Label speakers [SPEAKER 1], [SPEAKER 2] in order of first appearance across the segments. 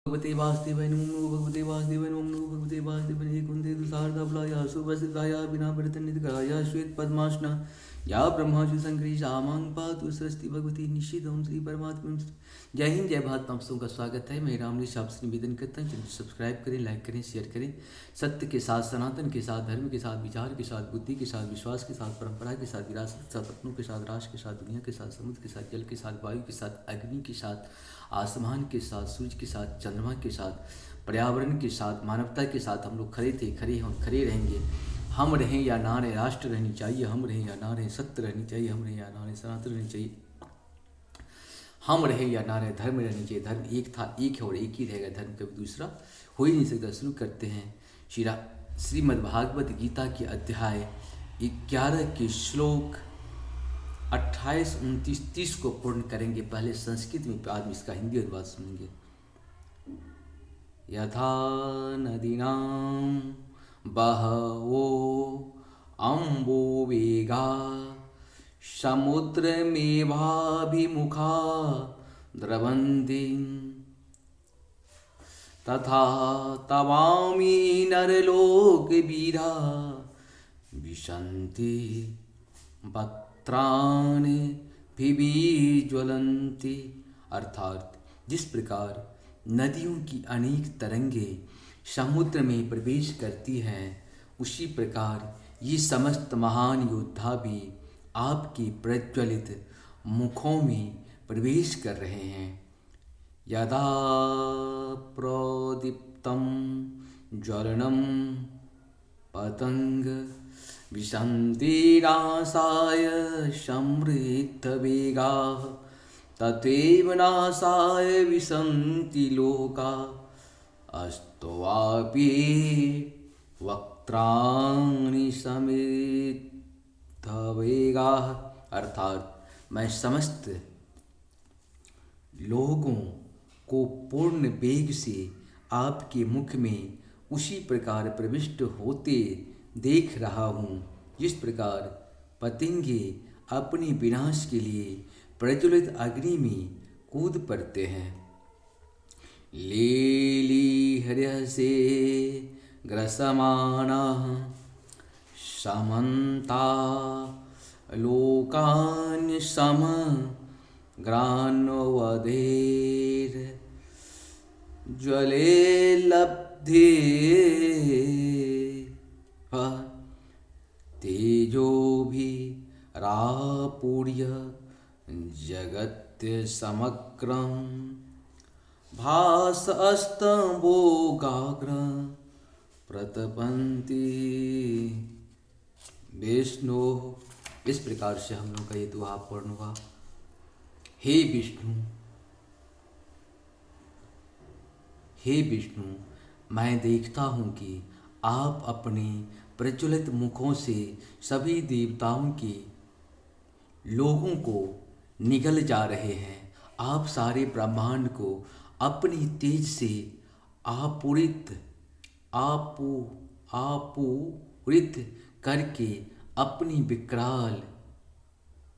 [SPEAKER 1] भगवते वासुदेवाय नमो भगवते वासुदेवाय नमो भगवते वासुदेवाय कुंदे दुसारदाबलाया सुवसिताया बिना वर्तनितकाया श्वेत पद्मासना या ब्रह्माजु संकरी सामांग पातु सरस्वती भगवती निशितम श्री परमात्मा। जय हिंद, जय भारत। आप सबका स्वागत है। मैं रामनिश आपसे निवेदन करता हूँ, चैनल सब्सक्राइब करें, लाइक करें, शेयर करें। सत्य के साथ, सनातन के साथ, धर्म के साथ, विचार के साथ, बुद्धि के साथ, विश्वास के साथ, परंपरा के साथ, विरासत के साथ, अपनों के साथ, राष्ट्र के साथ, दुनिया के साथ, समुद्र के साथ, जल के साथ, वायु के साथ, अग्नि के साथ, आसमान के साथ, सूर्य के साथ, चंद्रमा के साथ, पर्यावरण के साथ, मानवता के साथ हम लोग खड़े थे, खड़े हैं और खड़े रहेंगे। हम रहें या ना रहें, राष्ट्र रहनी चाहिए, हम रहें या ना रहें, सत्य रहनी चाहिए, हम रहें या ना रहें, सनातन रहनी चाहिए, हम रहें या ना रहें, धर्म रहनी चाहिए। धर्म एक था, एक है और एक ही रहेगा। धर्म कभी दूसरा हो ही नहीं सकता। शुरू करते हैं श्रीमद्भागवत गीता के अध्याय 11 के श्लोक 28, 29, 30 को पूर्ण करेंगे। पहले संस्कृत में, बाद में इसका हिंदी अनुवाद सुनेंगे। यथा नदीनां बहवो अम्बो वेगा समुद्रमेवाभिमुखा द्रवन्ति तथा तवामि नरलोकवीरा विशन्ति वक्त्राणि विज्वलन्ति। अर्थात जिस प्रकार नदियों की अनेक तरंगें समुद्र में प्रवेश करती हैं, उसी प्रकार ये समस्त महान योद्धा भी आपके प्रज्वलित मुखों में प्रवेश कर रहे हैं। यदा प्रोदीप्तं ज्वलनं पतंग विशन्ति नाशाय समृद्धवेगाः तथैव नाशाय विशन्ति लोका अस्त्वापि वक्त्राणि समृद्धवेगाः। अर्थात मैं समस्त लोगों को पूर्ण वेग से आपके मुख में उसी प्रकार प्रविष्ट होते देख रहा हूँ, जिस प्रकार पतंगे अपने विनाश के लिए प्रज्वलित अग्नि में कूद पड़ते हैं। लीलिह्यसे ग्रसमाणाः समन्ता लोकान् समग्रान्वदेर् ज्वले लब्धे तेजोभिरापूर्य जगत्य समग्रं भासस्तंभोगाग्रं प्रतपन्ति विष्णु। इस प्रकार से हम लोग का ये दुआ पूर्ण हुआ। हे विष्णु, हे विष्णु, मैं देखता हूँ कि आप अपने प्रज्वलित मुखों से सभी देवताओं के लोगों को निगल जा रहे हैं। आप सारे ब्रह्मांड को अपनी तेज से आपूरित करके अपनी विकराल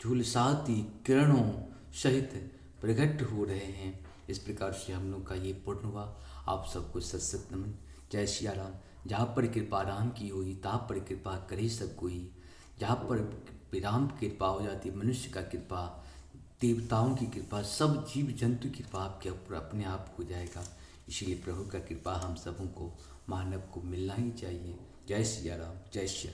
[SPEAKER 1] झुलसाती किरणों सहित प्रकट हो रहे हैं। इस प्रकार से हम लोग का ये पूर्ण हुआ। आप सबको सत सत नमन। जय सिया राम। जहाँ पर कृपा राम की हुई, तहाँ पर कृपा करे सब कोई। जहाँ पर राम की कृपा हो जाती, मनुष्य का कृपा, देवताओं की कृपा, सब जीव जंतु की कृपा आपके ऊपर अपने आप हो जाएगा। इसीलिए प्रभु का कृपा हम सबों को, मानव को मिलना ही चाहिए। जय सिया राम, जय सिया।